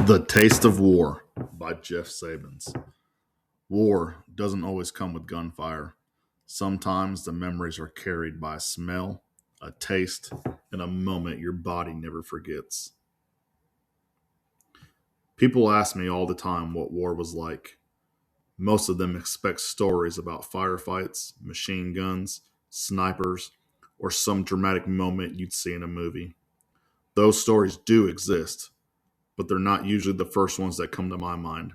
The Taste of War by Jeff Sabins. War doesn't always come with gunfire. Sometimes the memories are carried by a smell, a taste, and a moment your body never forgets. People ask me all the time what war was like. Most of them expect stories about firefights, machine guns, snipers, or some dramatic moment you'd see in a movie. Those stories do exist, but they're not usually the first ones that come to my mind.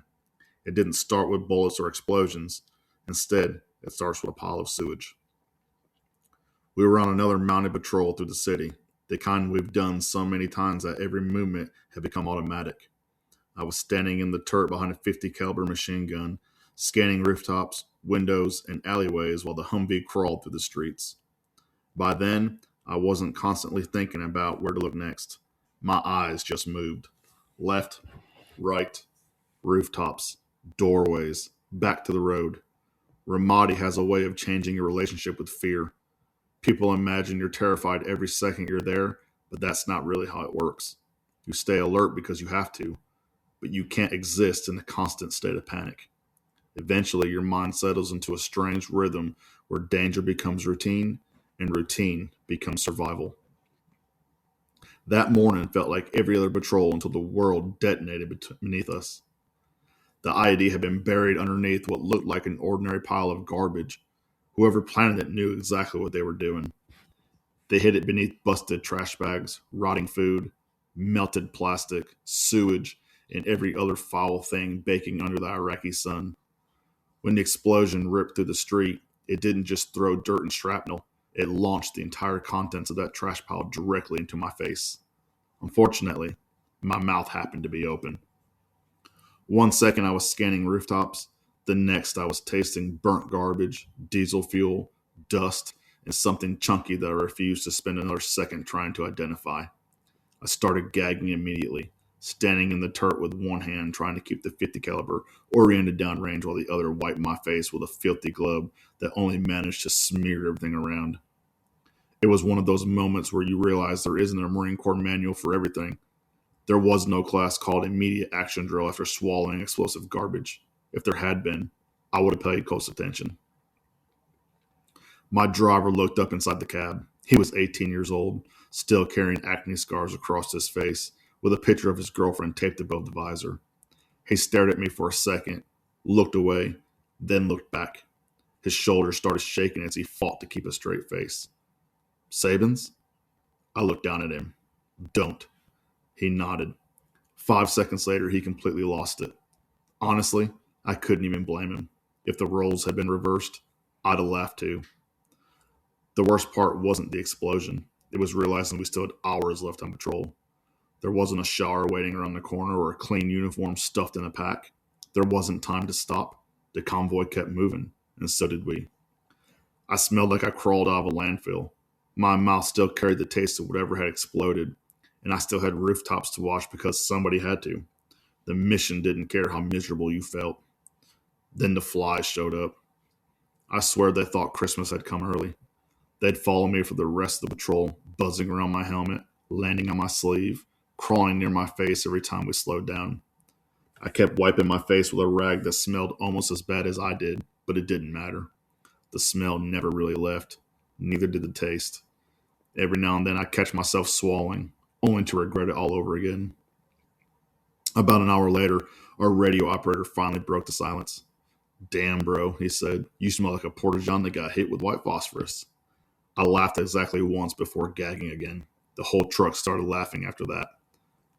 It didn't start with bullets or explosions. Instead, it starts with a pile of sewage. We were on another mounted patrol through the city, the kind we've done so many times that every movement had become automatic. I was standing in the turret behind a 50 caliber machine gun, scanning rooftops, windows, and alleyways while the Humvee crawled through the streets. By then, I wasn't constantly thinking about where to look next. My eyes just moved. Left, right, rooftops, doorways, back to the road. Ramadi has a way of changing your relationship with fear. People imagine you're terrified every second you're there, but that's not really how it works. You stay alert because you have to, but you can't exist in a constant state of panic. Eventually, your mind settles into a strange rhythm where danger becomes routine and routine becomes survival. That morning felt like every other patrol until the world detonated beneath us. The IED had been buried underneath what looked like an ordinary pile of garbage. Whoever planted it knew exactly what they were doing. They hid it beneath busted trash bags, rotting food, melted plastic, sewage, and every other foul thing baking under the Iraqi sun. When the explosion ripped through the street, it didn't just throw dirt and shrapnel. It launched the entire contents of that trash pile directly into my face. Unfortunately, my mouth happened to be open. One second I was scanning rooftops. The next I was tasting burnt garbage, diesel fuel, dust, and something chunky that I refused to spend another second trying to identify. I started gagging immediately, standing in the turret with one hand trying to keep the 50 caliber oriented downrange while the other wiped my face with a filthy glove that only managed to smear everything around. It was one of those moments where you realize there isn't a Marine Corps manual for everything. There was no class called immediate action drill after swallowing explosive garbage. If there had been, I would have paid close attention. My driver looked up inside the cab. He was 18 years old, still carrying acne scars across his face, with a picture of his girlfriend taped above the visor. He stared at me for a second, looked away, then looked back. His shoulders started shaking as he fought to keep a straight face. Sabins? I looked down at him. Don't. He nodded. 5 seconds later, he completely lost it. Honestly, I couldn't even blame him. If the roles had been reversed, I'd have laughed too. The worst part wasn't the explosion. It was realizing we still had hours left on patrol. There wasn't a shower waiting around the corner or a clean uniform stuffed in a pack. There wasn't time to stop. The convoy kept moving, and so did we. I smelled like I crawled out of a landfill. My mouth still carried the taste of whatever had exploded, and I still had rooftops to watch because somebody had to. The mission didn't care how miserable you felt. Then the flies showed up. I swear they thought Christmas had come early. They'd follow me for the rest of the patrol, buzzing around my helmet, landing on my sleeve, crawling near my face every time we slowed down. I kept wiping my face with a rag that smelled almost as bad as I did, but it didn't matter. The smell never really left. Neither did the taste. Every now and then I catch myself swallowing, only to regret it all over again. About an hour later, our radio operator finally broke the silence. Damn, bro, he said. You smell like a porta-john that got hit with white phosphorus. I laughed exactly once before gagging again. The whole truck started laughing after that.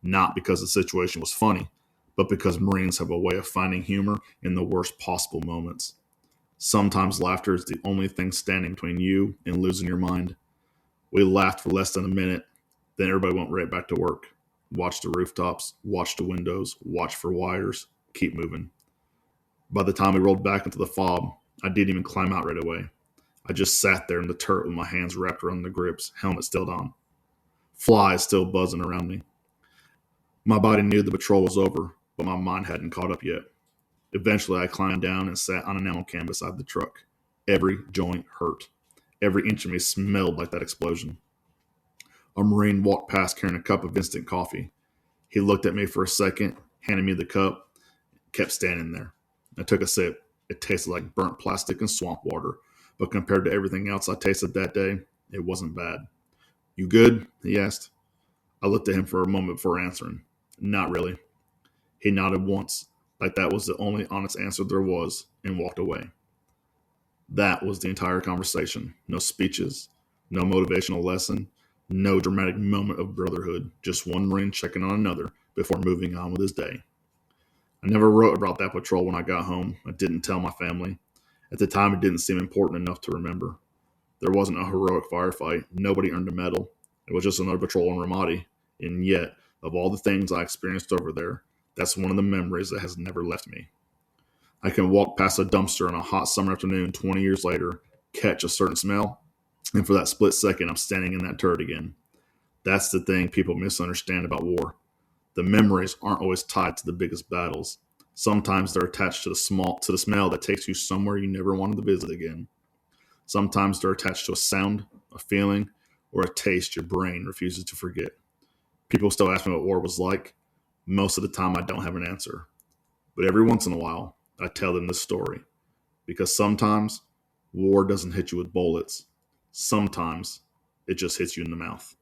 Not because the situation was funny, but because Marines have a way of finding humor in the worst possible moments. Sometimes laughter is the only thing standing between you and losing your mind. We laughed for less than a minute, then everybody went right back to work. Watch the rooftops, watch the windows, watch for wires, keep moving. By the time we rolled back into the fob, I didn't even climb out right away. I just sat there in the turret with my hands wrapped around the grips, helmet still on. Flies still buzzing around me. My body knew the patrol was over, but my mind hadn't caught up yet. Eventually, I climbed down and sat on an ammo can beside the truck. Every joint hurt. Every inch of me smelled like that explosion. A Marine walked past carrying a cup of instant coffee. He looked at me for a second, handed me the cup, kept standing there. I took a sip. It tasted like burnt plastic and swamp water, but compared to everything else I tasted that day, it wasn't bad. You good? He asked. I looked at him for a moment before answering. Not really. He nodded once, like that was the only honest answer there was, and walked away. That was the entire conversation. No speeches, no motivational lesson, no dramatic moment of brotherhood, just one Marine checking on another before moving on with his day. I never wrote about that patrol when I got home. I didn't tell my family. At the time, it didn't seem important enough to remember. There wasn't a heroic firefight. Nobody earned a medal. It was just another patrol in Ramadi. And yet, of all the things I experienced over there, that's one of the memories that has never left me. I can walk past a dumpster on a hot summer afternoon 20 years later, catch a certain smell, and for that split second, I'm standing in that turret again. That's the thing people misunderstand about war. The memories aren't always tied to the biggest battles. Sometimes they're attached to the smell that takes you somewhere you never wanted to visit again. Sometimes they're attached to a sound, a feeling, or a taste your brain refuses to forget. People still ask me what war was like. Most of the time, I don't have an answer. But every once in a while, I tell them this story. Because sometimes, war doesn't hit you with bullets. Sometimes, it just hits you in the mouth.